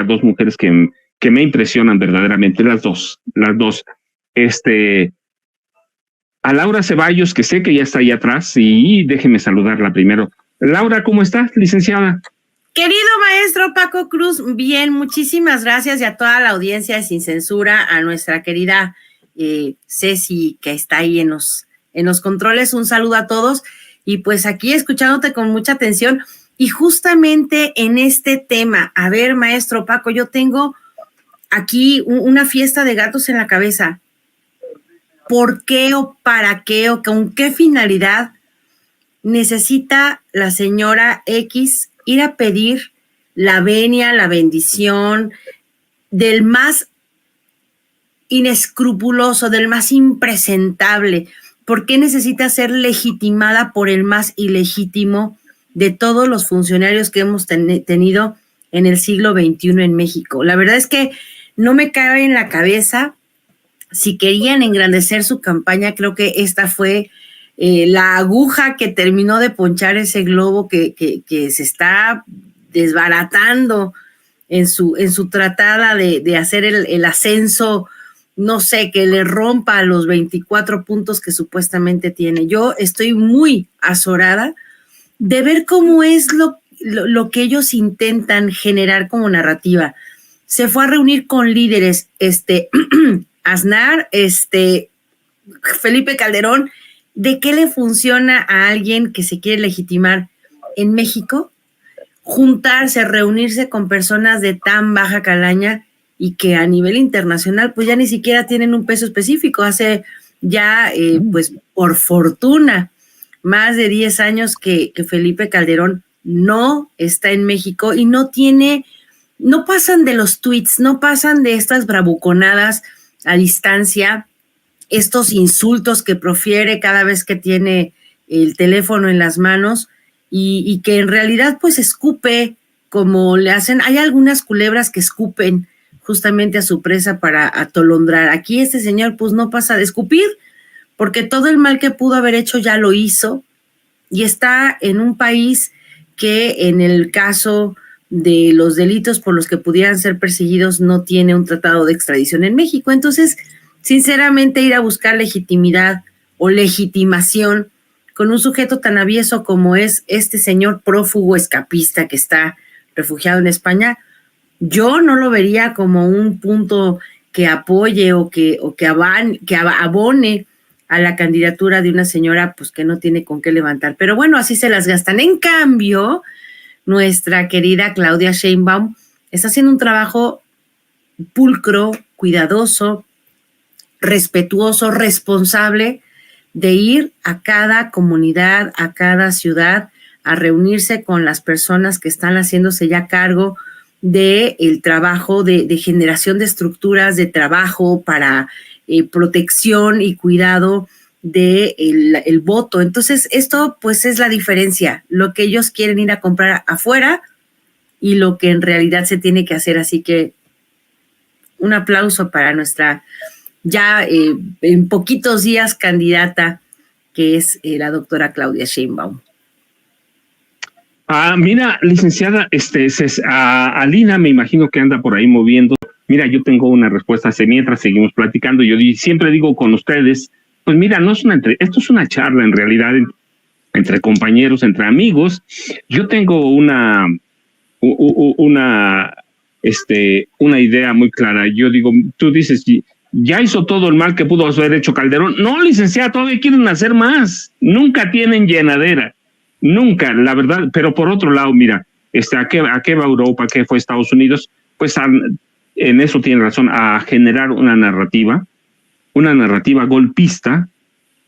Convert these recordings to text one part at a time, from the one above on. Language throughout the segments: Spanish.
dos mujeres que me impresionan verdaderamente, las dos. A Laura Ceballos, que sé que ya está ahí atrás, y déjeme saludarla primero. Laura, ¿cómo estás, licenciada? Querido maestro Paco Cruz, bien, muchísimas gracias, y a toda la audiencia de Sin Censura, a nuestra querida Ceci, que está ahí en los controles, un saludo a todos, y pues aquí escuchándote con mucha atención, y justamente en este tema, a ver, maestro Paco, yo tengo aquí una fiesta de gatos en la cabeza. ¿Por qué o para qué o con qué finalidad necesita la señora X ir a pedir la venia, la bendición del más inescrupuloso, del más impresentable? ¿Por qué necesita ser legitimada por el más ilegítimo de todos los funcionarios que hemos tenido en el siglo XXI en México? La verdad es que no me cabe en la cabeza. Si querían engrandecer su campaña, creo que esta fue la aguja que terminó de ponchar ese globo que se está desbaratando en su tratada de hacer el ascenso, no sé, que le rompa los 24 puntos que supuestamente tiene. Yo estoy muy azorada de ver cómo es lo que ellos intentan generar como narrativa. Se fue a reunir con líderes, Aznar, Felipe Calderón. ¿De qué le funciona a alguien que se quiere legitimar en México juntarse, reunirse con personas de tan baja calaña y que a nivel internacional pues ya ni siquiera tienen un peso específico? Hace ya, pues por fortuna, más de 10 años que Felipe Calderón no está en México y no pasan de los tweets, no pasan de estas bravuconadas a distancia, estos insultos que profiere cada vez que tiene el teléfono en las manos, y que en realidad pues escupe como le hacen. Hay algunas culebras que escupen justamente a su presa para atolondrar. Aquí este señor pues no pasa de escupir, porque todo el mal que pudo haber hecho ya lo hizo, y está en un país que en el caso de los delitos por los que pudieran ser perseguidos no tiene un tratado de extradición en México. Entonces, sinceramente, ir a buscar legitimidad o legitimación con un sujeto tan avieso como es este señor prófugo escapista que está refugiado en España, yo no lo vería como un punto que apoye o que abone a la candidatura de una señora pues que no tiene con qué levantar. Pero bueno, así se las gastan. En cambio, nuestra querida Claudia Sheinbaum está haciendo un trabajo pulcro, cuidadoso, respetuoso, responsable, de ir a cada comunidad, a cada ciudad, a reunirse con las personas que están haciéndose ya cargo del trabajo de generación de estructuras de trabajo para protección y cuidado del voto. Entonces, esto pues es la diferencia, lo que ellos quieren ir a comprar afuera y lo que en realidad se tiene que hacer. Así que un aplauso para nuestra ya en poquitos días candidata, que es la doctora Claudia Sheinbaum. Mira, licenciada, Alina me imagino que anda por ahí moviendo. Mira, yo tengo una respuesta mientras seguimos platicando. Yo siempre digo con ustedes, pues mira, esto es una charla en realidad entre compañeros, entre amigos. Yo tengo una idea muy clara. Yo digo, tú dices, ya hizo todo el mal que pudo haber hecho Calderón. No, licenciada, todavía quieren hacer más. Nunca tienen llenadera. Nunca, la verdad. Pero por otro lado, mira, ¿a qué va Europa? ¿A qué fue Estados Unidos? Pues en eso tiene razón, a generar una narrativa golpista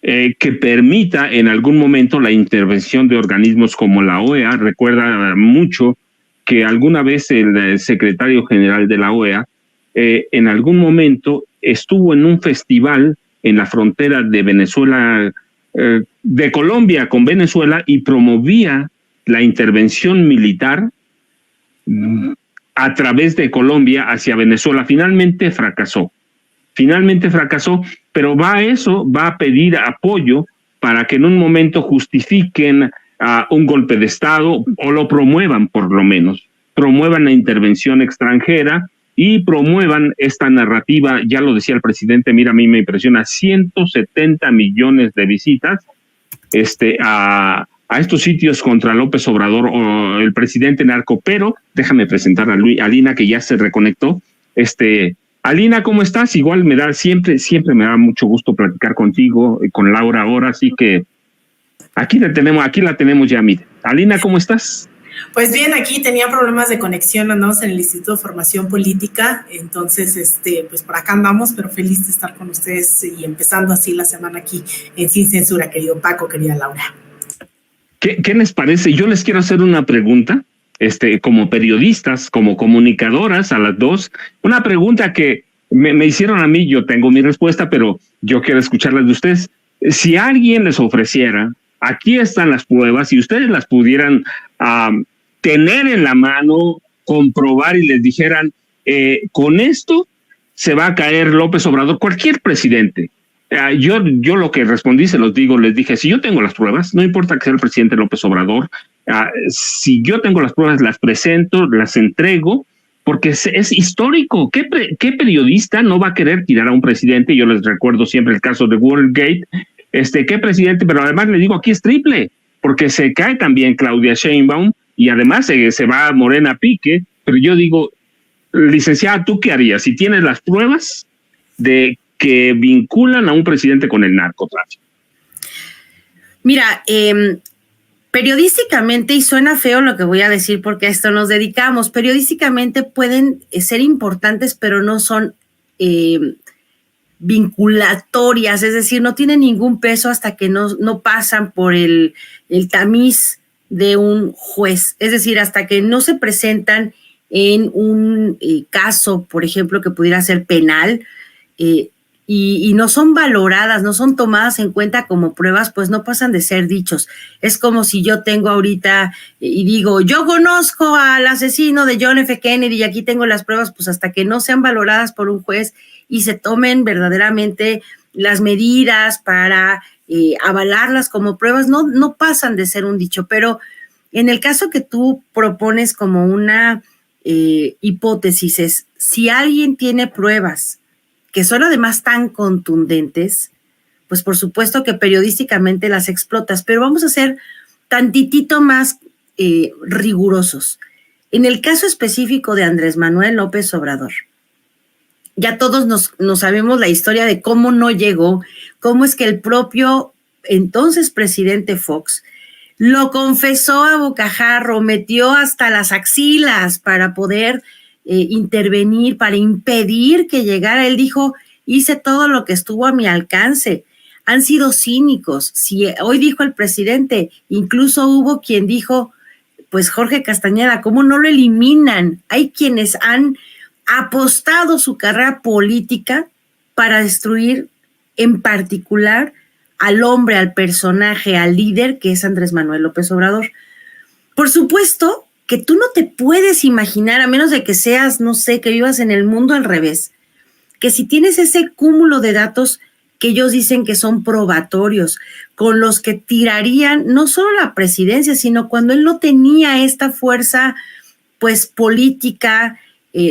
que permita en algún momento la intervención de organismos como la OEA. Recuerda mucho que alguna vez el secretario general de la OEA en algún momento estuvo en un festival en la frontera de Venezuela, de Colombia con Venezuela, y promovía la intervención militar a través de Colombia hacia Venezuela. Finalmente fracasó, pero va a pedir apoyo para que en un momento justifiquen un golpe de Estado o lo promuevan por lo menos. promuevan la intervención extranjera y promuevan esta narrativa. Ya lo decía el presidente, mira, a mí me impresiona, 170 millones de visitas a estos sitios contra López Obrador o el presidente narco. Pero déjame presentar a Lina, que ya se reconectó. Alina, ¿cómo estás? Igual siempre me da mucho gusto platicar contigo, con Laura ahora, así que aquí la tenemos ya, mire. Alina, ¿cómo estás? Pues bien, aquí tenía problemas de conexión, andamos en el Instituto de Formación Política, entonces, pues por acá andamos, pero feliz de estar con ustedes y empezando así la semana aquí en Sin Censura, querido Paco, querida Laura. ¿Qué les parece? Yo les quiero hacer una pregunta, como periodistas, como comunicadoras a las dos, una pregunta que me hicieron a mí, yo tengo mi respuesta, pero yo quiero escucharlas de ustedes. Si alguien les ofreciera, aquí están las pruebas, si ustedes las pudieran tener en la mano, comprobar y les dijeran, con esto se va a caer López Obrador, cualquier presidente. Yo lo que respondí, se los digo, les dije, si yo tengo las pruebas, no importa que sea el presidente López Obrador, si yo tengo las pruebas, las presento, las entrego, porque es histórico. ¿Qué periodista no va a querer tirar a un presidente? Yo les recuerdo siempre el caso de Watergate. ¿Qué presidente? Pero además le digo, aquí es triple, porque se cae también Claudia Sheinbaum y además se va Morena a pique. Pero yo digo, licenciada, ¿tú qué harías si tienes las pruebas de que vinculan a un presidente con el narcotráfico? Mira, periodísticamente, y suena feo lo que voy a decir porque a esto nos dedicamos, periodísticamente pueden ser importantes, pero no son vinculatorias, es decir, no tienen ningún peso hasta que no pasan por el tamiz de un juez, es decir, hasta que no se presentan en un caso, por ejemplo, que pudiera ser penal, y no son valoradas, no son tomadas en cuenta como pruebas, pues no pasan de ser dichos. Es como si yo tengo ahorita y digo, yo conozco al asesino de John F. Kennedy y aquí tengo las pruebas, pues hasta que no sean valoradas por un juez y se tomen verdaderamente las medidas para avalarlas como pruebas, no pasan de ser un dicho. Pero en el caso que tú propones como una hipótesis es, si alguien tiene pruebas que son además tan contundentes, pues por supuesto que periodísticamente las explotas, pero vamos a ser tantitito más rigurosos. En el caso específico de Andrés Manuel López Obrador, ya todos nos sabemos la historia de cómo no llegó, cómo es que el propio entonces presidente Fox lo confesó a bocajarro, metió hasta las axilas para poder intervenir, para impedir que llegara. Él dijo, hice todo lo que estuvo a mi alcance. Han sido cínicos. Si hoy dijo el presidente, incluso hubo quien dijo, pues Jorge Castañeda, ¿cómo no lo eliminan? Hay quienes han apostado su carrera política para destruir en particular al hombre, al personaje, al líder que es Andrés Manuel López Obrador. Por supuesto que tú no te puedes imaginar, a menos de que seas, no sé, que vivas en el mundo al revés, que si tienes ese cúmulo de datos que ellos dicen que son probatorios, con los que tirarían no solo la presidencia, sino cuando él no tenía esta fuerza, pues, política,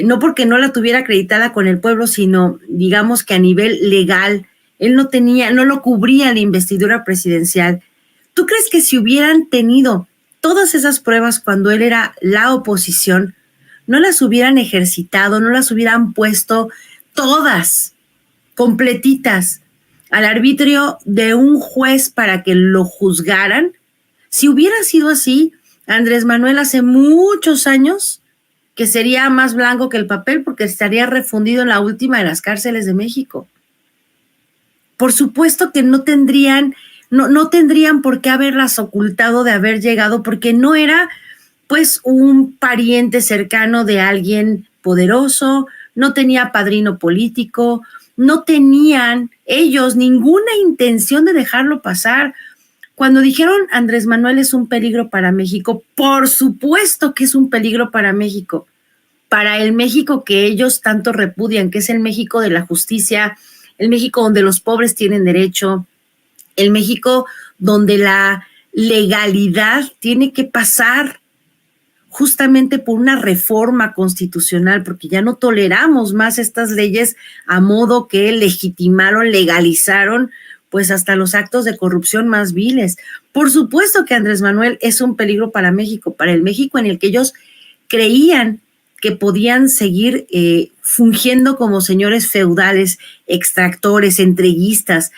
no porque no la tuviera acreditada con el pueblo, sino, digamos que a nivel legal, él no lo cubría la investidura presidencial. ¿Tú crees que si hubieran tenido todas esas pruebas cuando él era la oposición, no las hubieran ejercitado, no las hubieran puesto todas, completitas, al arbitrio de un juez para que lo juzgaran? Si hubiera sido así, Andrés Manuel hace muchos años que sería más blanco que el papel porque estaría refundido en la última de las cárceles de México. Por supuesto que no tendrían por qué haberlas ocultado de haber llegado, porque no era pues un pariente cercano de alguien poderoso, no tenía padrino político, no tenían ellos ninguna intención de dejarlo pasar. Cuando dijeron Andrés Manuel es un peligro para México, por supuesto que es un peligro para México, para el México que ellos tanto repudian, que es el México de la justicia, el México donde los pobres tienen derecho, el México donde la legalidad tiene que pasar justamente por una reforma constitucional, porque ya no toleramos más estas leyes a modo que legitimaron, legalizaron, pues hasta los actos de corrupción más viles. Por supuesto que Andrés Manuel es un peligro para México, para el México en el que ellos creían que podían seguir fungiendo como señores feudales, extractores, entreguistas,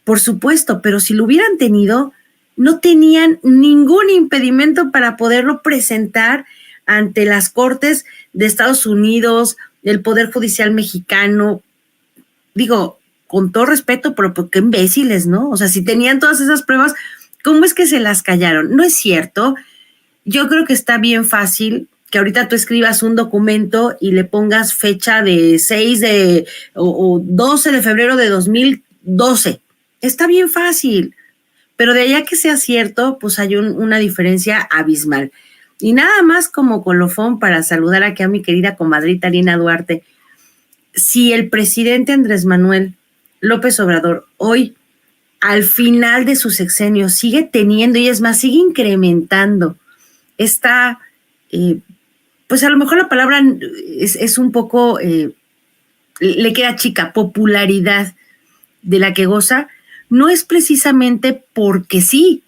por supuesto, pero si lo hubieran tenido, no tenían ningún impedimento para poderlo presentar ante las Cortes de Estados Unidos, del Poder Judicial mexicano. Digo, con todo respeto, pero qué imbéciles, ¿no? O sea, si tenían todas esas pruebas, ¿cómo es que se las callaron? No es cierto. Yo creo que está bien fácil que ahorita tú escribas un documento y le pongas fecha de 6 o 12 de febrero de 2012. Está bien fácil. Pero de allá que sea cierto, pues hay una diferencia abismal. Y nada más como colofón para saludar aquí a mi querida comadrita Lina Duarte. Si el presidente Andrés Manuel López Obrador hoy, al final de su sexenio, sigue teniendo, y es más, sigue incrementando esta, pues a lo mejor la palabra es un poco, le queda chica, popularidad de la que goza, no es precisamente porque sí,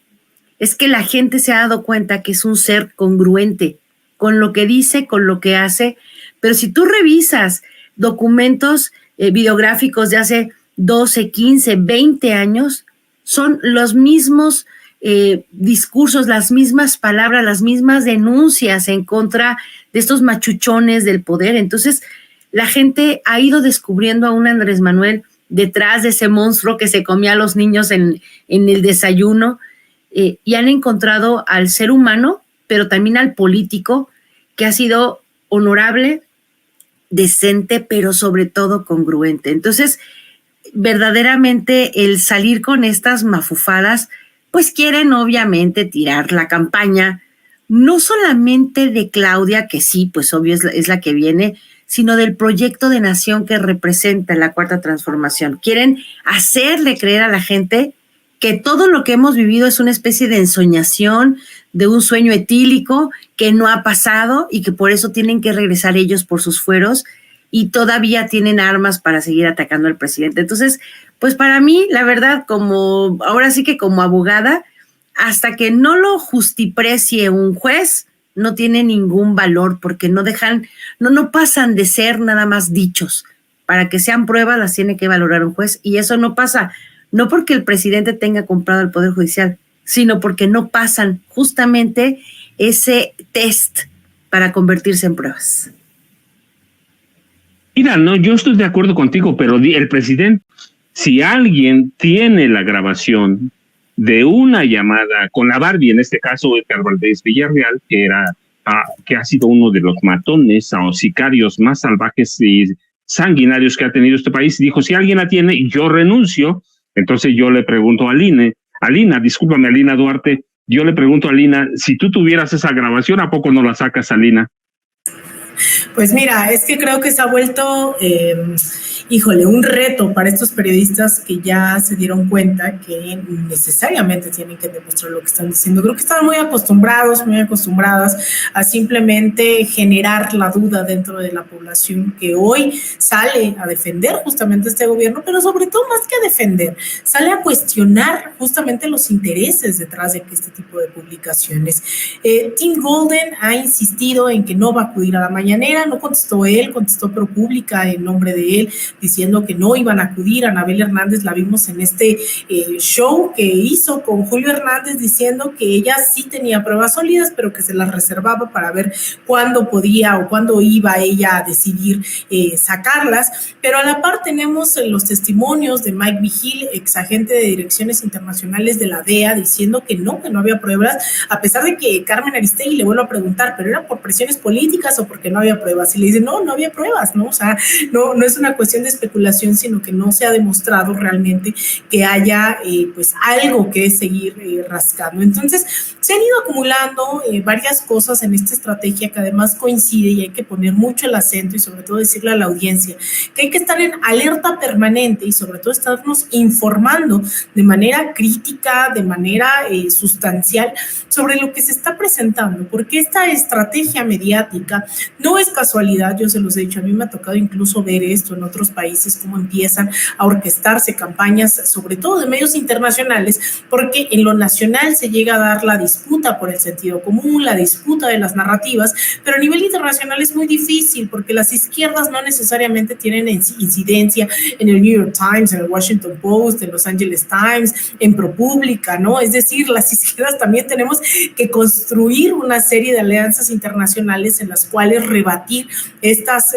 es que la gente se ha dado cuenta que es un ser congruente con lo que dice, con lo que hace, pero si tú revisas documentos videográficos de hace 12, 15, 20 años, son los mismos discursos, las mismas palabras, las mismas denuncias en contra de estos machuchones del poder. Entonces, la gente ha ido descubriendo a un Andrés Manuel detrás de ese monstruo que se comía a los niños en el desayuno, y han encontrado al ser humano, pero también al político, que ha sido honorable, decente, pero sobre todo congruente. Entonces, verdaderamente el salir con estas mafufadas, pues quieren obviamente tirar la campaña, no solamente de Claudia, que sí, pues obvio es la que viene, sino del proyecto de nación que representa la Cuarta Transformación. Quieren hacerle creer a la gente que todo lo que hemos vivido es una especie de ensoñación, de un sueño etílico que no ha pasado y que por eso tienen que regresar ellos por sus fueros y todavía tienen armas para seguir atacando al presidente. Entonces, pues para mí, la verdad, como ahora sí que como abogada, hasta que no lo justiprecie un juez, no tiene ningún valor porque no pasan de ser nada más dichos. Para que sean pruebas las tiene que valorar un juez y eso no pasa, no porque el presidente tenga comprado el Poder Judicial, sino porque no pasan justamente ese test para convertirse en pruebas. Mira, no, yo estoy de acuerdo contigo, pero el presidente, si alguien tiene la grabación de una llamada con la Barbie, en este caso Edgar Valdés Villarreal, que ha sido uno de los matones o sicarios más salvajes y sanguinarios que ha tenido este país, dijo, si alguien la tiene, yo renuncio. Entonces yo le pregunto a Lina Duarte, yo le pregunto a Lina, si tú tuvieras esa grabación, ¿a poco no la sacas a Lina? Pues mira, es que creo que se ha vuelto, un reto para estos periodistas que ya se dieron cuenta que necesariamente tienen que demostrar lo que están diciendo. Creo que están muy acostumbradas a simplemente generar la duda dentro de la población que hoy sale a defender justamente este gobierno, pero sobre todo más que a defender, sale a cuestionar justamente los intereses detrás de este tipo de publicaciones. Tim Golden ha insistido en que no va a acudir a la mañanera, no contestó él, contestó ProPublica en nombre de él, diciendo que no iban a acudir. Anabel Hernández la vimos en este show que hizo con Julio Hernández diciendo que ella sí tenía pruebas sólidas, pero que se las reservaba para ver cuándo podía o cuándo iba ella a decidir sacarlas. Pero a la par tenemos los testimonios de Mike Vigil, exagente de Direcciones Internacionales de la DEA, diciendo que no había pruebas, a pesar de que Carmen Aristegui le vuelve a preguntar, ¿pero era por presiones políticas o porque no había pruebas? Y le dice, no había pruebas, ¿no? O sea, no es una cuestión de especulación, sino que no se ha demostrado realmente que haya pues algo que seguir rascando. Entonces, se han ido acumulando varias cosas en esta estrategia que además coincide, y hay que poner mucho el acento y sobre todo decirle a la audiencia que hay que estar en alerta permanente y sobre todo estarnos informando de manera crítica, de manera sustancial sobre lo que se está presentando, porque esta estrategia mediática no es casualidad. Yo se los he dicho, a mí me ha tocado incluso ver esto en otros países, cómo empiezan a orquestarse campañas, sobre todo de medios internacionales, porque en lo nacional se llega a dar la disputa por el sentido común, la disputa de las narrativas, pero a nivel internacional es muy difícil porque las izquierdas no necesariamente tienen incidencia en el New York Times, en el Washington Post, en Los Angeles Times, en ProPublica, ¿no? Es decir, las izquierdas también tenemos que construir una serie de alianzas internacionales en las cuales rebatir estas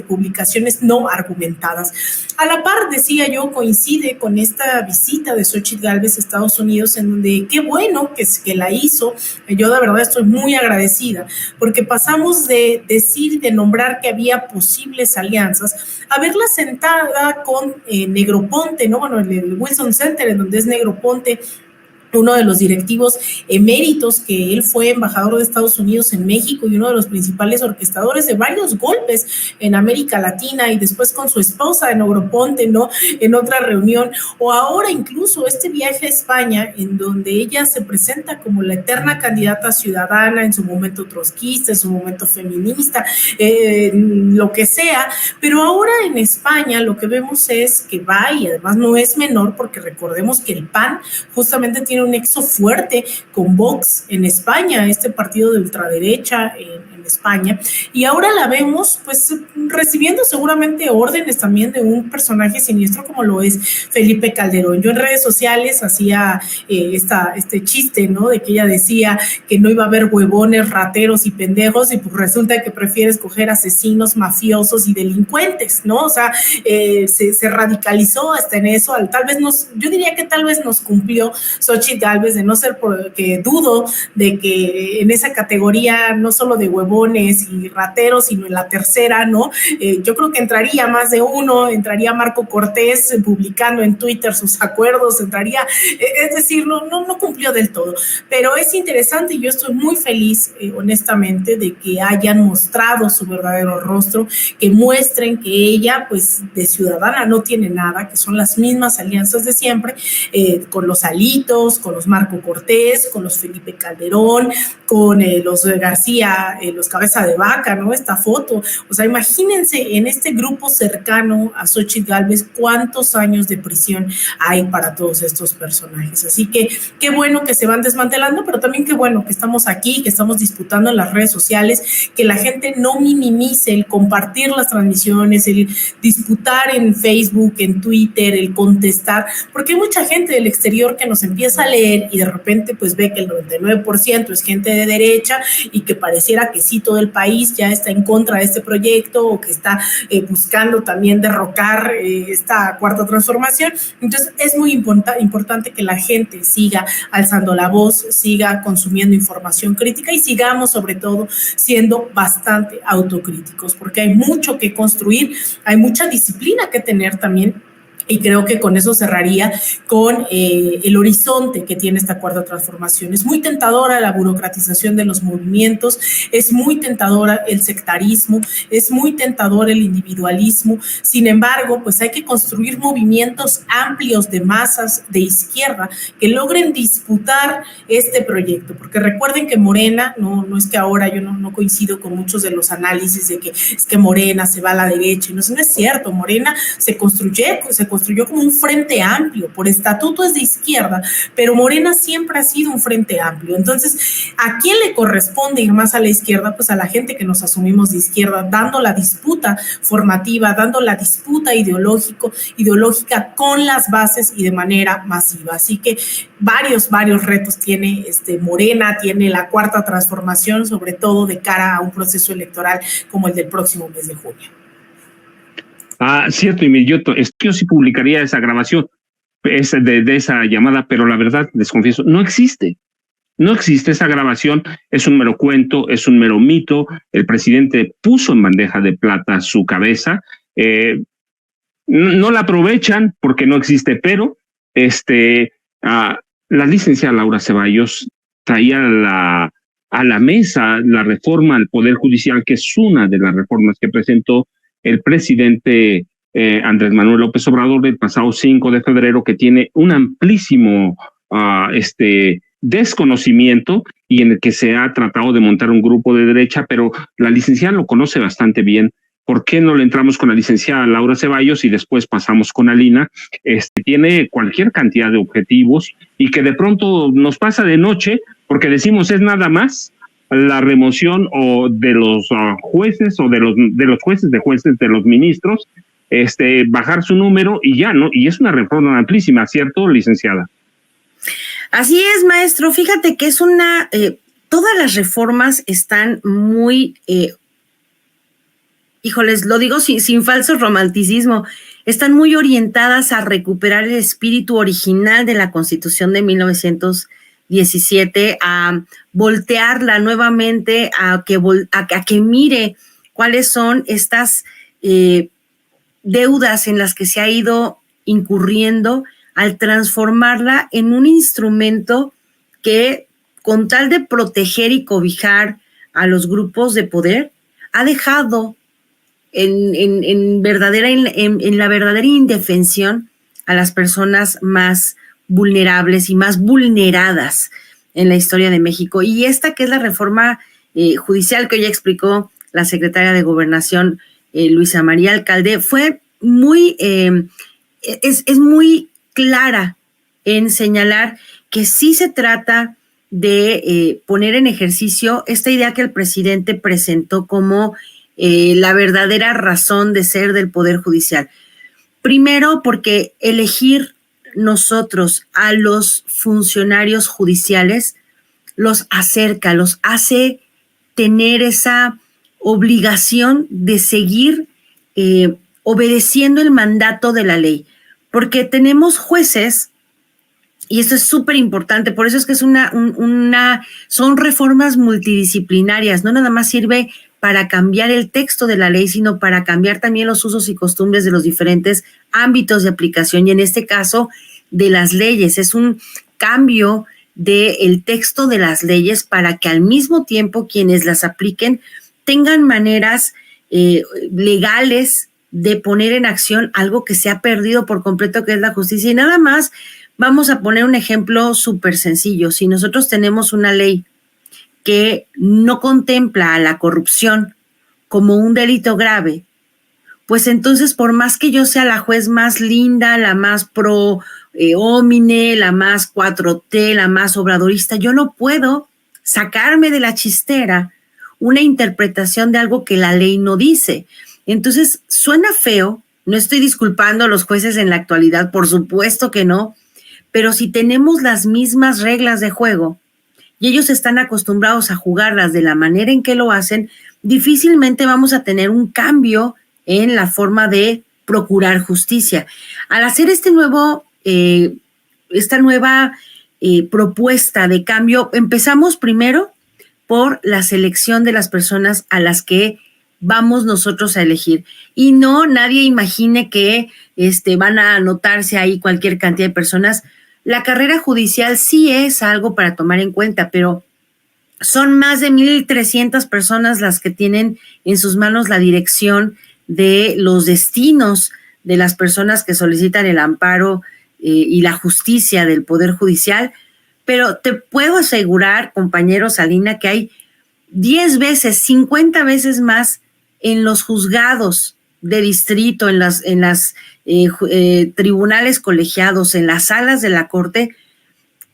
publicaciones no argumentadas. A la par, decía yo, coincide con esta visita de Xóchitl Gálvez a Estados Unidos, en donde qué bueno que la hizo. Yo de verdad estoy muy agradecida, porque pasamos de decir, de nombrar que había posibles alianzas, a verla sentada con Negroponte, ¿no? Bueno, el Wilson Center, en donde es Negroponte, uno de los directivos eméritos, que él fue embajador de Estados Unidos en México y uno de los principales orquestadores de varios golpes en América Latina, y después con su esposa en Negroponte, ¿no? En otra reunión, o ahora incluso este viaje a España, en donde ella se presenta como la eterna candidata ciudadana, en su momento trotskista, en su momento feminista, lo que sea, pero ahora en España lo que vemos es que va, y además no es menor, porque recordemos que el PAN justamente tiene un nexo fuerte con Vox en España, este partido de ultraderecha en España, y ahora la vemos pues recibiendo seguramente órdenes también de un personaje siniestro como lo es Felipe Calderón. Yo en redes sociales hacía este chiste, ¿no? De que ella decía que no iba a haber huevones, rateros y pendejos, y pues resulta que prefiere escoger asesinos, mafiosos y delincuentes, ¿no? O sea, se radicalizó hasta en eso. Yo diría que tal vez nos cumplió Xóchitl Gálvez, de no ser porque dudo de que en esa categoría no solo de huevones y rateros, sino en la tercera, ¿no? Yo creo que entraría más de uno, entraría Marco Cortés publicando en Twitter sus acuerdos, es decir, no cumplió del todo, pero es interesante y yo estoy muy feliz, honestamente, de que hayan mostrado su verdadero rostro, que muestren que ella, pues, de ciudadana no tiene nada, que son las mismas alianzas de siempre, con los Alitos, con los Marco Cortés, con los Felipe Calderón, con los García, los Cabeza de Vaca, ¿no? Esta foto, o sea, imagínense en este grupo cercano a Xóchitl Gálvez cuántos años de prisión hay para todos estos personajes. Así que qué bueno que se van desmantelando, pero también qué bueno que estamos aquí, que estamos disputando en las redes sociales, que la gente no minimice el compartir las transmisiones, el disputar en Facebook, en Twitter, el contestar, porque hay mucha gente del exterior que nos empieza a leer y de repente pues ve que el 99% es gente de derecha y que pareciera que sí todo el país ya está en contra de este proyecto o que está buscando también derrocar esta cuarta transformación. Entonces es muy importante que la gente siga alzando la voz, siga consumiendo información crítica y sigamos sobre todo siendo bastante autocríticos, porque hay mucho que construir, hay mucha disciplina que tener también. Y creo que con eso cerraría con el horizonte que tiene esta cuarta transformación. Es muy tentadora la burocratización de los movimientos, es muy tentadora el sectarismo, es muy tentador el individualismo. Sin embargo, pues hay que construir movimientos amplios de masas de izquierda que logren disputar este proyecto. Porque recuerden que Morena, no es que ahora yo no coincido con muchos de los análisis de que es que Morena se va a la derecha. No es cierto. Morena se construyó como un frente amplio, por estatuto es de izquierda, pero Morena siempre ha sido un frente amplio. Entonces, ¿a quién le corresponde ir más a la izquierda? Pues a la gente que nos asumimos de izquierda, dando la disputa formativa, dando la disputa ideológica con las bases y de manera masiva. Así que varios retos tiene Morena, tiene la cuarta transformación, sobre todo de cara a un proceso electoral como el del próximo mes de junio. Cierto, y yo sí publicaría esa grabación de esa llamada, pero la verdad, les confieso, no existe esa grabación, es un mero cuento, es un mero mito. El presidente puso en bandeja de plata su cabeza, no la aprovechan porque no existe, pero la licenciada Laura Ceballos traía a la mesa la reforma al Poder Judicial, que es una de las reformas que presentó el presidente Andrés Manuel López Obrador el pasado 5 de febrero, que tiene un amplísimo desconocimiento y en el que se ha tratado de montar un grupo de derecha, pero la licenciada lo conoce bastante bien. ¿Por qué no le entramos con la licenciada Laura Ceballos y después pasamos con Alina? Tiene cualquier cantidad de objetivos y que de pronto nos pasa de noche porque decimos es nada más la remoción o de los jueces o de los jueces de los ministros, bajar su número y ya, ¿no? Y es una reforma amplísima, ¿cierto, licenciada? Así es, maestro. Fíjate que es todas las reformas están muy, híjoles, lo digo sin falso romanticismo, están muy orientadas a recuperar el espíritu original de la Constitución de 1917, a voltearla nuevamente, a que mire cuáles son estas deudas en las que se ha ido incurriendo al transformarla en un instrumento que, con tal de proteger y cobijar a los grupos de poder, ha dejado en la verdadera indefensión a las personas más vulnerables y más vulneradas en la historia de México. Y esta, que es la reforma judicial que hoy explicó la secretaria de Gobernación, Luisa María Alcalde, fue muy, es muy clara en señalar que sí se trata de poner en ejercicio esta idea que el presidente presentó como la verdadera razón de ser del Poder Judicial. Primero, porque elegir nosotros a los funcionarios judiciales los acerca, los hace tener esa obligación de seguir obedeciendo el mandato de la ley. Porque tenemos jueces, y esto es súper importante, por eso es que son reformas multidisciplinarias, no nada más sirve para cambiar el texto de la ley, sino para cambiar también los usos y costumbres de los diferentes ámbitos de aplicación, y en este caso de las leyes. Es un cambio del texto de las leyes para que al mismo tiempo quienes las apliquen tengan maneras legales de poner en acción algo que se ha perdido por completo, que es la justicia. Y nada más, vamos a poner un ejemplo súper sencillo. Si nosotros tenemos una ley que no contempla a la corrupción como un delito grave, pues entonces, por más que yo sea la juez más linda, la más pro homine, la más 4T, la más obradorista, yo no puedo sacarme de la chistera una interpretación de algo que la ley no dice. Entonces, suena feo, no estoy disculpando a los jueces en la actualidad, por supuesto que no, pero si tenemos las mismas reglas de juego y ellos están acostumbrados a jugarlas de la manera en que lo hacen, difícilmente vamos a tener un cambio en la forma de procurar justicia. Al hacer esta nueva propuesta de cambio, empezamos primero por la selección de las personas a las que vamos nosotros a elegir. Y no, nadie imagine que van a anotarse ahí cualquier cantidad de personas. La carrera judicial sí es algo para tomar en cuenta, pero son más de 1,300 personas las que tienen en sus manos la dirección de los destinos de las personas que solicitan el amparo y la justicia del Poder Judicial. Pero te puedo asegurar, compañero Alina, que hay 10 veces, 50 veces más en los juzgados de distrito, en las tribunales colegiados, en las salas de la corte,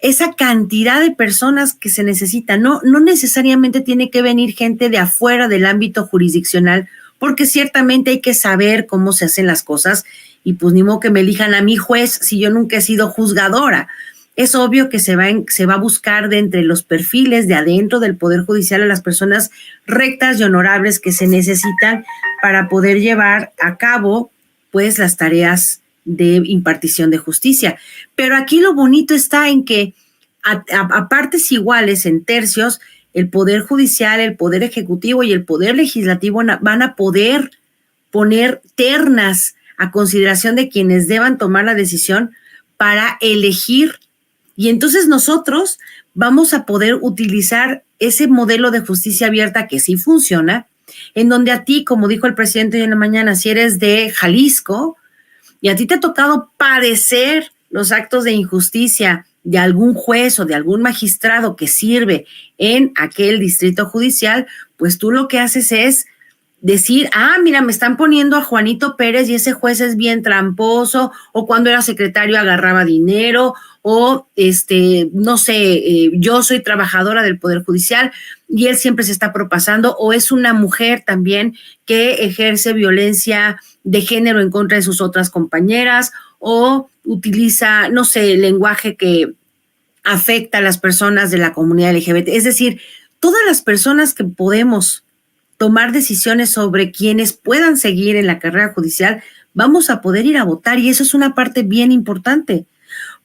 esa cantidad de personas que se necesitan. No necesariamente tiene que venir gente de afuera del ámbito jurisdiccional, porque ciertamente hay que saber cómo se hacen las cosas, y pues ni modo que me elijan a mí juez si yo nunca he sido juzgadora. Es obvio que se va a buscar de entre los perfiles de adentro del Poder Judicial a las personas rectas y honorables que se necesitan para poder llevar a cabo, pues, las tareas de impartición de justicia. Pero aquí lo bonito está en que a partes iguales, en tercios, el Poder Judicial, el Poder Ejecutivo y el Poder Legislativo van a poder poner ternas a consideración de quienes deban tomar la decisión para elegir. Y entonces nosotros vamos a poder utilizar ese modelo de justicia abierta que sí funciona, en donde a ti, como dijo el presidente hoy en la mañana, si eres de Jalisco y a ti te ha tocado padecer los actos de injusticia de algún juez o de algún magistrado que sirve en aquel distrito judicial, pues tú lo que haces es decir, mira, me están poniendo a Juanito Pérez y ese juez es bien tramposo, o cuando era secretario agarraba dinero, o no sé, yo soy trabajadora del Poder Judicial y él siempre se está propasando, o es una mujer también que ejerce violencia de género en contra de sus otras compañeras, o utiliza, no sé, lenguaje que afecta a las personas de la comunidad LGBT. Es decir, todas las personas que podemos tomar decisiones sobre quienes puedan seguir en la carrera judicial, vamos a poder ir a votar, y eso es una parte bien importante,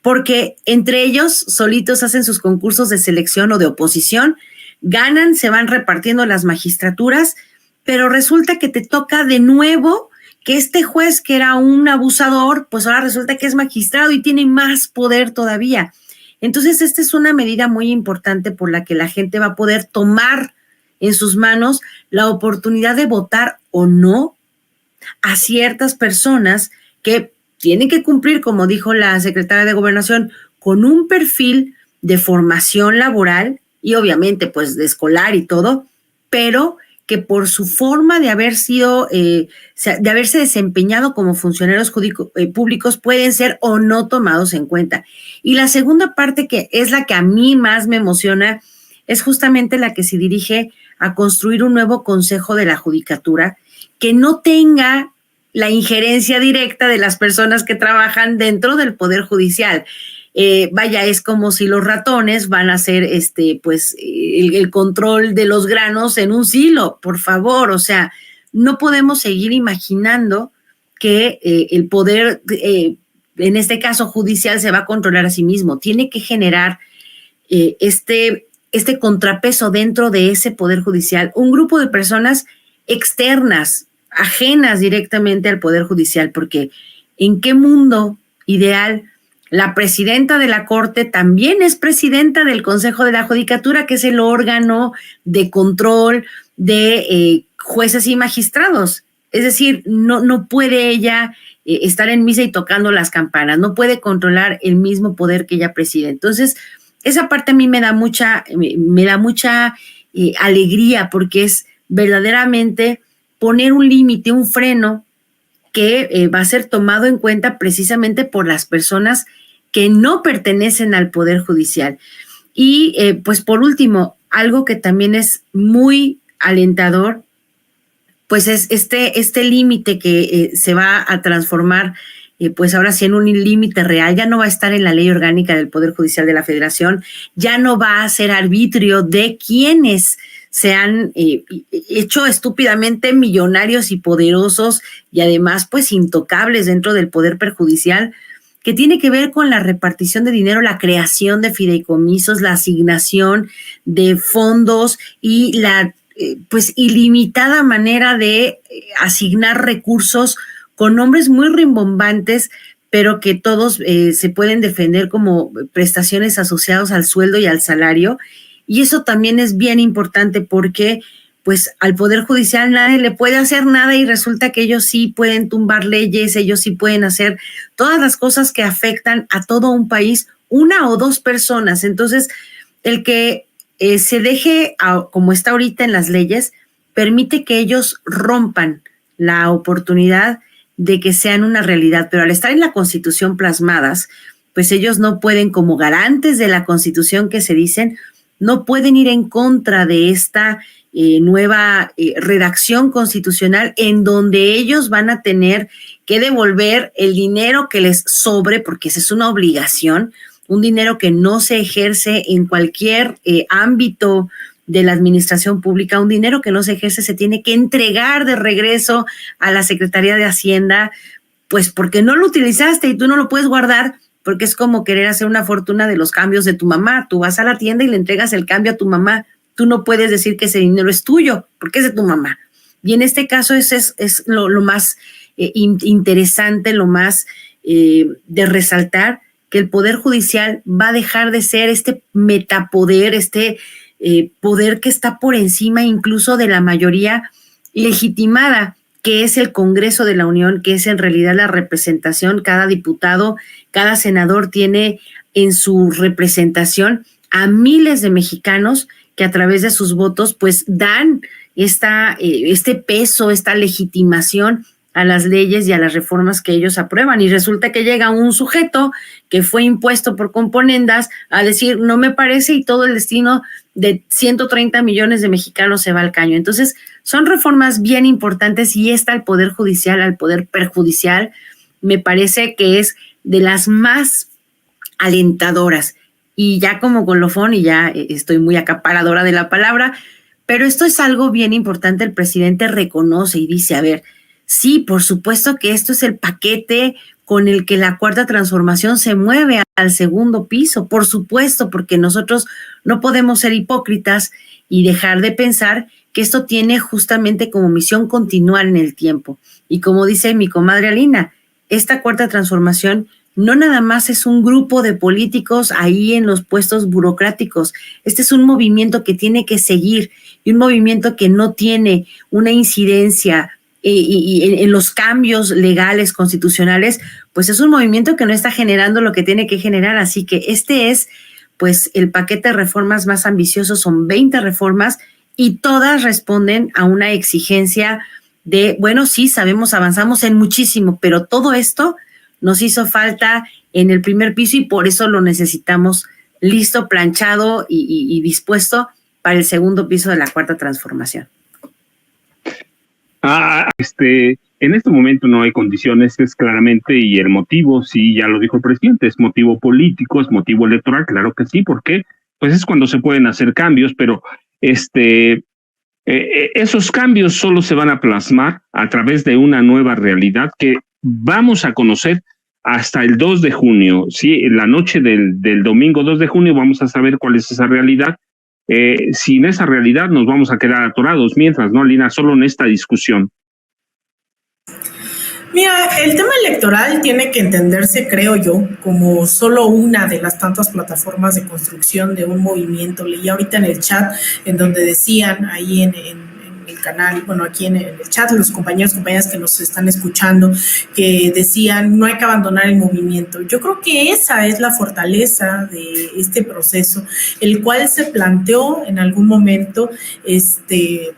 porque entre ellos solitos hacen sus concursos de selección o de oposición, ganan, se van repartiendo las magistraturas, pero resulta que te toca de nuevo que este juez que era un abusador, pues ahora resulta que es magistrado y tiene más poder todavía. Entonces, esta es una medida muy importante por la que la gente va a poder tomar en sus manos la oportunidad de votar o no a ciertas personas que tienen que cumplir, como dijo la secretaria de Gobernación, con un perfil de formación laboral y obviamente pues de escolar y todo, pero que por su forma de haber sido, de haberse desempeñado como funcionarios públicos pueden ser o no tomados en cuenta. Y la segunda parte, que es la que a mí más me emociona, es justamente la que se dirige a construir un nuevo consejo de la judicatura que no tenga la injerencia directa de las personas que trabajan dentro del Poder Judicial. Es como si los ratones van a hacer el control de los granos en un silo, por favor. O sea, no podemos seguir imaginando que el poder, en este caso judicial, se va a controlar a sí mismo. Tiene que generar este contrapeso dentro de ese Poder Judicial, un grupo de personas externas, ajenas directamente al Poder Judicial, porque ¿en qué mundo ideal la presidenta de la Corte también es presidenta del Consejo de la Judicatura, que es el órgano de control de jueces y magistrados? Es decir, no puede ella estar en misa y tocando las campanas, no puede controlar el mismo poder que ella preside. Entonces, esa parte a mí me da mucha alegría, porque es verdaderamente poner un límite, un freno que va a ser tomado en cuenta precisamente por las personas que no pertenecen al Poder Judicial. Y pues por último, algo que también es muy alentador, pues es este límite que se va a transformar pues ahora sí en un límite real. Ya no va a estar en la ley orgánica del Poder Judicial de la Federación, ya no va a ser arbitrio de quienes se han hecho estúpidamente millonarios y poderosos y además pues intocables dentro del Poder Perjudicial, que tiene que ver con la repartición de dinero, la creación de fideicomisos, la asignación de fondos y la pues ilimitada manera de asignar recursos con nombres muy rimbombantes, pero que todos se pueden defender como prestaciones asociadas al sueldo y al salario. Y eso también es bien importante, porque pues al Poder Judicial nadie le puede hacer nada y resulta que ellos sí pueden tumbar leyes, ellos sí pueden hacer todas las cosas que afectan a todo un país, una o dos personas. Entonces, el que se deje como está ahorita en las leyes permite que ellos rompan la oportunidad de que sean una realidad, pero al estar en la Constitución plasmadas, pues ellos no pueden, como garantes de la Constitución que se dicen, no pueden ir en contra de esta nueva redacción constitucional, en donde ellos van a tener que devolver el dinero que les sobre, porque esa es una obligación, un dinero que no se ejerce en cualquier ámbito de la administración pública, un dinero que no se ejerce se tiene que entregar de regreso a la Secretaría de Hacienda, pues porque no lo utilizaste y tú no lo puedes guardar, porque es como querer hacer una fortuna de los cambios de tu mamá. Tú vas a la tienda y le entregas el cambio a tu mamá. Tú no puedes decir que ese dinero es tuyo, porque es de tu mamá. Y en este caso es lo más interesante, lo más de resaltar, que el Poder Judicial va a dejar de ser este metapoder, poder que está por encima incluso de la mayoría legitimada, que es el Congreso de la Unión, que es en realidad la representación. Cada diputado, cada senador tiene en su representación a miles de mexicanos que a través de sus votos pues dan este peso, esta legitimación a las leyes y a las reformas que ellos aprueban. Y resulta que llega un sujeto que fue impuesto por componendas a decir no me parece, y todo el destino de 130 millones de mexicanos se va al caño. Entonces son reformas bien importantes, y al Poder Judicial, al Poder Perjudicial, me parece que es de las más alentadoras. Y ya como colofón, y ya estoy muy acaparadora de la palabra, pero esto es algo bien importante. El presidente reconoce y dice, a ver, sí, por supuesto que esto es el paquete con el que la Cuarta Transformación se mueve al segundo piso, por supuesto, porque nosotros no podemos ser hipócritas y dejar de pensar que esto tiene justamente como misión continuar en el tiempo. Y como dice mi comadre Alina, esta Cuarta Transformación no nada más es un grupo de políticos ahí en los puestos burocráticos. Este es un movimiento que tiene que seguir, y un movimiento que no tiene una incidencia y en los cambios legales, constitucionales, pues es un movimiento que no está generando lo que tiene que generar. Así que este es pues el paquete de reformas más ambicioso. Son 20 reformas y todas responden a una exigencia de, bueno, sí, sabemos, avanzamos en muchísimo, pero todo esto nos hizo falta en el primer piso, y por eso lo necesitamos listo, planchado y dispuesto para el segundo piso de la Cuarta Transformación. En este momento no hay condiciones, es claramente, y el motivo, sí, ya lo dijo el presidente, es motivo político, es motivo electoral, claro que sí, porque pues es cuando se pueden hacer cambios, pero esos cambios solo se van a plasmar a través de una nueva realidad que vamos a conocer hasta el 2 de junio, ¿sí? La noche del domingo 2 de junio vamos a saber cuál es esa realidad. Sin esa realidad nos vamos a quedar atorados mientras, ¿no, Lina? Solo en esta discusión. Mira, el tema electoral tiene que entenderse, creo yo, como solo una de las tantas plataformas de construcción de un movimiento. Leí ahorita en el chat en donde decían ahí en el canal, bueno, aquí en el chat, los compañeras que nos están escuchando, que decían no hay que abandonar el movimiento. Yo creo que esa es la fortaleza de este proceso, el cual se planteó en algún momento,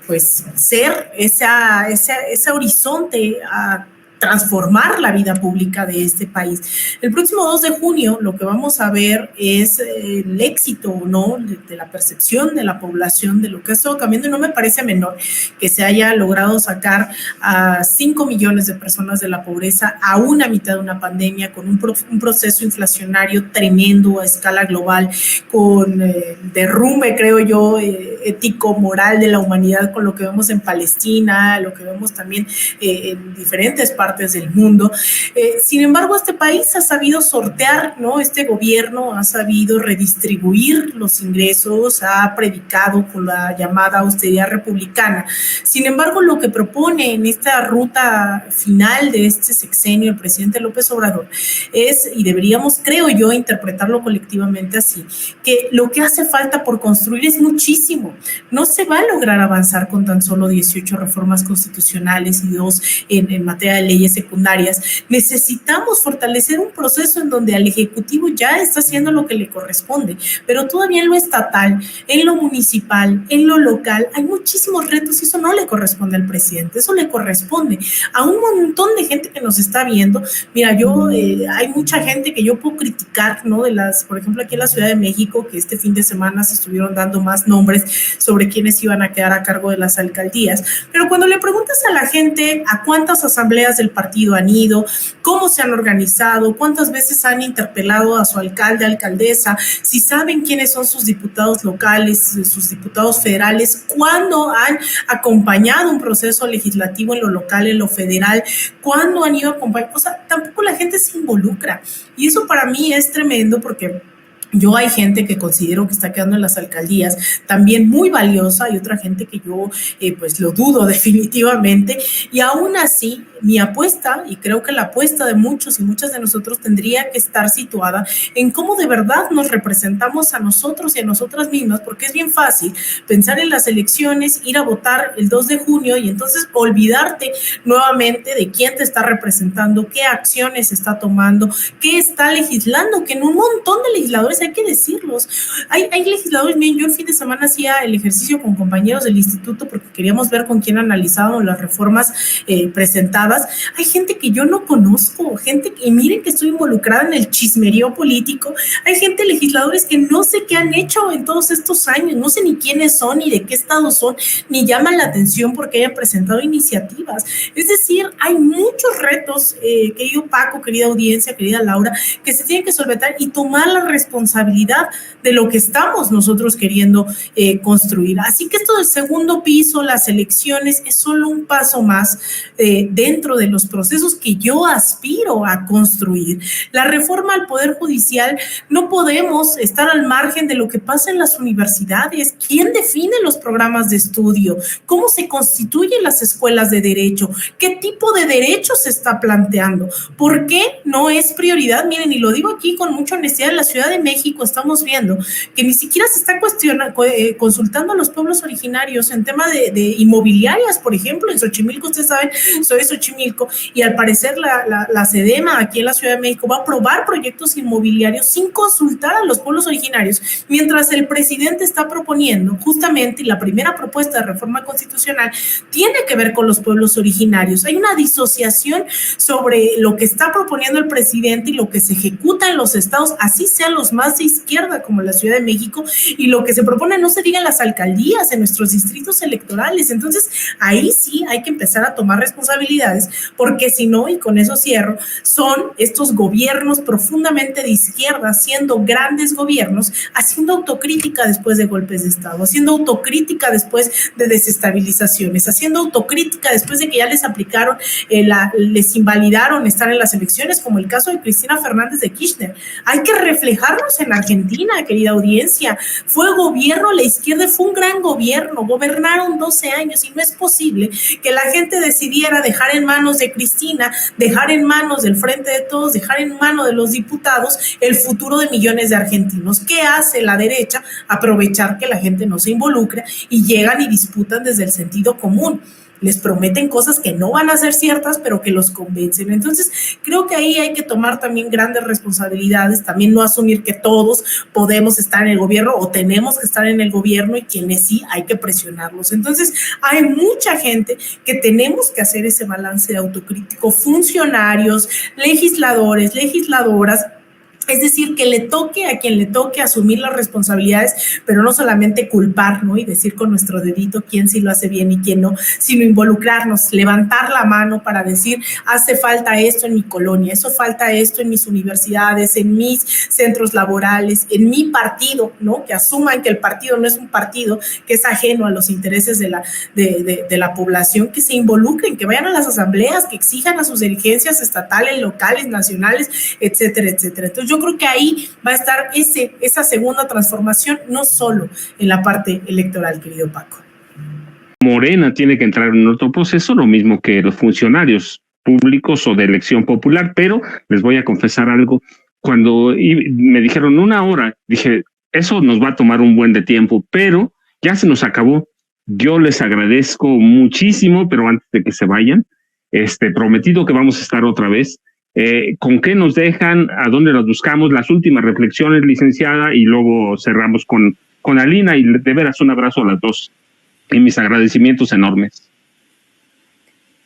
pues ser ese horizonte a transformar la vida pública de este país. El próximo 2 de junio lo que vamos a ver es el éxito o no de la percepción de la población de lo que ha estado cambiando, y no me parece menor que se haya logrado sacar a 5 millones de personas de la pobreza a una mitad de una pandemia, con un proceso inflacionario tremendo a escala global, con derrumbe, creo yo, ético, moral de la humanidad, con lo que vemos en Palestina, lo que vemos también en diferentes partes del mundo. Sin embargo, este país ha sabido sortear, ¿no? Este gobierno ha sabido redistribuir los ingresos, ha predicado con la llamada austeridad republicana. Sin embargo, lo que propone en esta ruta final de este sexenio el presidente López Obrador es, y deberíamos, creo yo, interpretarlo colectivamente así, que lo que hace falta por construir es muchísimo. No se va a lograr avanzar con tan solo 18 reformas constitucionales y 2 en materia de leyes secundarias. Necesitamos fortalecer un proceso en donde al Ejecutivo ya está haciendo lo que le corresponde, pero todavía en lo estatal, en lo municipal, en lo local, hay muchísimos retos, y eso no le corresponde al presidente, eso le corresponde a un montón de gente que nos está viendo. Mira, hay mucha gente que yo puedo criticar, ¿no? Por ejemplo, aquí en la Ciudad de México, que este fin de semana se estuvieron dando más nombres sobre quiénes iban a quedar a cargo de las alcaldías, pero cuando le preguntas a la gente a cuántas asambleas del partido han ido, cómo se han organizado, cuántas veces han interpelado a su alcalde, alcaldesa, si saben quiénes son sus diputados locales, sus diputados federales, cuándo han acompañado un proceso legislativo en lo local, en lo federal, cuándo han ido a acompañar, o sea, tampoco la gente se involucra, y eso para mí es tremendo, porque Yo hay gente que considero que está quedando en las alcaldías también muy valiosa y otra gente que yo pues lo dudo definitivamente, y aún así mi apuesta, y creo que la apuesta de muchos y muchas de nosotros tendría que estar situada en cómo de verdad nos representamos a nosotros y a nosotras mismas, porque es bien fácil pensar en las elecciones, ir a votar el 2 de junio y entonces olvidarte nuevamente de quién te está representando, qué acciones está tomando, qué está legislando, que en un montón de legisladores hay que decirlos. Hay legisladores, miren, yo el fin de semana hacía el ejercicio con compañeros del instituto porque queríamos ver con quién analizábamos las reformas presentadas. Hay gente que yo no conozco, gente que, y miren que estoy involucrada en el chismerío político, hay gente, legisladores que no sé qué han hecho en todos estos años, no sé ni quiénes son, ni de qué estado son, ni llaman la atención porque hayan presentado iniciativas. Es decir, hay muchos retos, querido Paco, querida audiencia, querida Laura, que se tienen que solventar y tomar la responsabilidad de lo que estamos nosotros queriendo construir. Así que esto del segundo piso, las elecciones, es solo un paso más dentro de los procesos que yo aspiro a construir. La reforma al Poder Judicial, no podemos estar al margen de lo que pasa en las universidades. ¿Quién define los programas de estudio? ¿Cómo se constituyen las escuelas de derecho? ¿Qué tipo de derechos se está planteando? ¿Por qué no es prioridad? Miren, y lo digo aquí con mucha honestidad, en la Ciudad de México estamos viendo que ni siquiera se está consultando a los pueblos originarios en tema de inmobiliarias, por ejemplo. En Xochimilco, ustedes saben, soy de Xochimilco, y al parecer la SEDEMA aquí en la Ciudad de México va a aprobar proyectos inmobiliarios sin consultar a los pueblos originarios, mientras el presidente está proponiendo justamente, y la primera propuesta de reforma constitucional tiene que ver con los pueblos originarios. Hay una disociación sobre lo que está proponiendo el presidente y lo que se ejecuta en los estados, así sean los más de izquierda como la Ciudad de México, y lo que se propone no se diga en las alcaldías, en nuestros distritos electorales. Entonces ahí sí hay que empezar a tomar responsabilidades, porque si no, y con eso cierro, son estos gobiernos profundamente de izquierda, siendo grandes gobiernos, haciendo autocrítica después de golpes de Estado, haciendo autocrítica después de desestabilizaciones, haciendo autocrítica después de que ya les aplicaron, les invalidaron estar en las elecciones, como el caso de Cristina Fernández de Kirchner. Hay que reflejarnos en Argentina, querida audiencia. Fue gobierno, la izquierda fue un gran gobierno, gobernaron 12 años y no es posible que la gente decidiera dejar en manos de Cristina, dejar en manos del Frente de Todos, dejar en manos de los diputados el futuro de millones de argentinos. ¿Qué hace la derecha? Aprovechar que la gente no se involucra y llegan y disputan desde el sentido común. Les prometen cosas que no van a ser ciertas, pero que los convencen. Entonces, creo que ahí hay que tomar también grandes responsabilidades, también no asumir que todos podemos estar en el gobierno o tenemos que estar en el gobierno, y quienes sí hay que presionarlos. Entonces, hay mucha gente que tenemos que hacer ese balance de autocrítico, funcionarios, legisladores, legisladoras. Es decir, que le toque a quien le toque asumir las responsabilidades, pero no solamente culpar, ¿no? Y decir con nuestro dedito quién sí lo hace bien y quién no, sino involucrarnos, levantar la mano para decir, hace falta esto en mi colonia, eso falta esto en mis universidades, en mis centros laborales, en mi partido, ¿no? Que asuman que el partido no es un partido que es ajeno a los intereses de la población, que se involucren, que vayan a las asambleas, que exijan a sus dirigencias estatales, locales, nacionales, etcétera, etcétera. Entonces, yo creo que ahí va a estar esa segunda transformación, no solo en la parte electoral, querido Paco. Morena tiene que entrar en otro proceso, lo mismo que los funcionarios públicos o de elección popular, pero les voy a confesar algo. Cuando me dijeron 1 hora, dije, eso nos va a tomar un buen de tiempo, pero ya se nos acabó. Yo les agradezco muchísimo, pero antes de que se vayan, prometido que vamos a estar otra vez. ¿Con qué nos dejan? ¿A dónde las buscamos? Las últimas reflexiones, licenciada, y luego cerramos con Alina, y de veras un abrazo a las dos y mis agradecimientos enormes.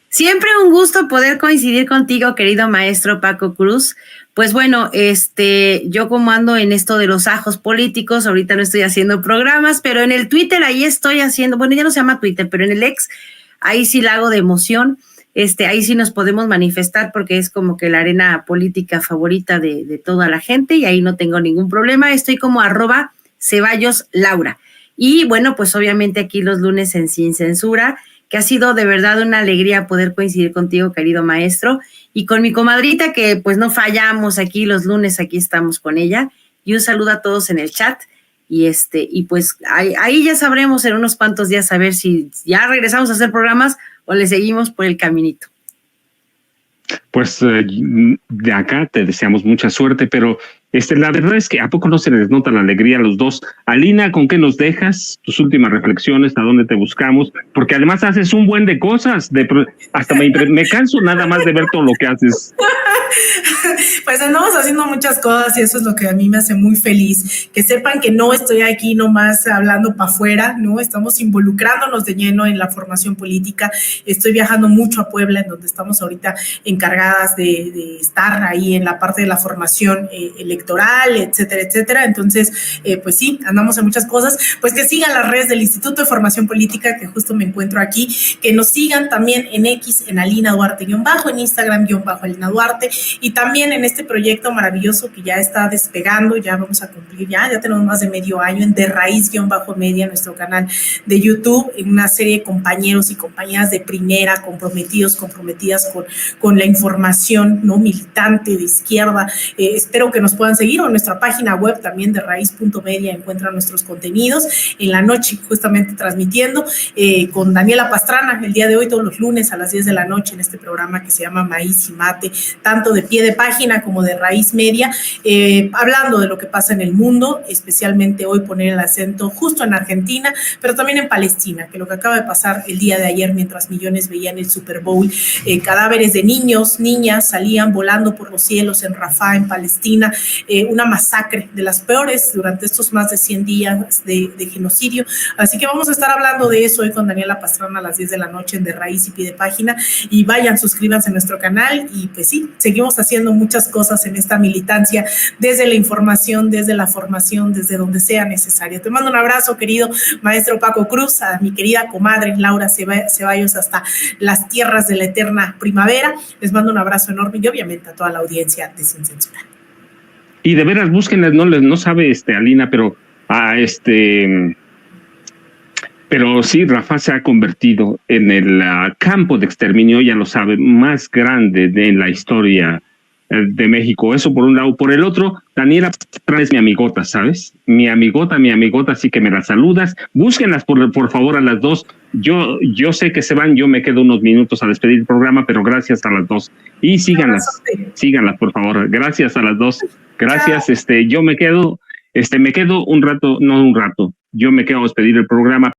Siempre un gusto poder coincidir contigo, querido maestro Paco Cruz. Pues bueno, yo como ando en esto de los ajos políticos, ahorita no estoy haciendo programas, pero en el Twitter ahí estoy haciendo, bueno, ya no se llama Twitter, pero en el X, ahí sí la hago de emoción. Ahí sí nos podemos manifestar porque es como que la arena política favorita de toda la gente, y ahí no tengo ningún problema. Estoy como @CeballosLaura. Y bueno, pues obviamente aquí los lunes en Sin Censura, que ha sido de verdad una alegría poder coincidir contigo, querido maestro, y con mi comadrita, que pues no fallamos aquí los lunes, aquí estamos con ella. y un saludo a todos en el chat. Y pues ahí ya sabremos en unos cuantos días a ver si ya regresamos a hacer programas o le seguimos por el caminito. Pues de acá te deseamos mucha suerte, pero la verdad es que ¿a poco no se les nota la alegría a los dos? Alina, ¿con qué nos dejas tus últimas reflexiones? ¿A dónde te buscamos? Porque además haces un buen de cosas, hasta me canso nada más de ver todo lo que haces. Pues andamos haciendo muchas cosas y eso es lo que a mí me hace muy feliz. Que sepan que no estoy aquí nomás hablando para afuera, ¿no? Estamos involucrándonos de lleno en la formación política. Estoy viajando mucho a Puebla, en donde estamos ahorita encargadas de estar ahí en la parte de la formación electoral, etcétera, etcétera. Entonces, pues sí, andamos en muchas cosas. Pues que sigan las redes del Instituto de Formación Política, que justo me encuentro aquí. Que nos sigan también en X, en Alina Duarte _, en Instagram _Alina Duarte. Y también en este proyecto maravilloso que ya está despegando, ya vamos a cumplir, ya tenemos más de medio año en De Raíz _Media, nuestro canal de YouTube, en una serie de compañeros y compañeras de primera, comprometidas con la información, ¿no? Militante de izquierda. Espero que nos puedan seguir, o en nuestra página web también de raíz.media encuentran nuestros contenidos. En la noche, justamente transmitiendo con Daniela Pastrana, el día de hoy, todos los lunes a las 10 de la noche, en este programa que se llama Maíz y Mate, tanto de pie de página como de Raíz Media, hablando de lo que pasa en el mundo, especialmente hoy poner el acento justo en Argentina, pero también en Palestina, que lo que acaba de pasar el día de ayer mientras millones veían el Super Bowl, cadáveres de niños, niñas salían volando por los cielos en Rafah, en Palestina, una masacre de las peores durante estos más de 100 días de genocidio. Así que vamos a estar hablando de eso hoy con Daniela Pastrana a las 10 de la noche en De Raíz y Pie de Página, y vayan, suscríbanse a nuestro canal y pues sí, seguimos haciendo muchas cosas en esta militancia, desde la información, desde la formación, desde donde sea necesario. Te mando un abrazo, querido maestro Paco Cruz, a mi querida comadre Laura Ceballos, hasta las tierras de la eterna primavera. Les mando un abrazo enorme y obviamente a toda la audiencia de Sin Censura. Y de veras, búsquenlas, no sabe Alina, pero pero sí, Rafah se ha convertido en el campo de exterminio, ya lo sabe, más grande en la historia de México. Eso por un lado. Por el otro, Daniela es mi amigota, ¿sabes? Mi amigota, así que me la saludas. Búsquenlas, por favor, a las dos. Yo sé que se van, yo me quedo unos minutos a despedir el programa, pero gracias a las dos. Y síganlas, por favor. Gracias a las dos. Gracias, yo me quedo un rato, yo me quedo a despedir el programa.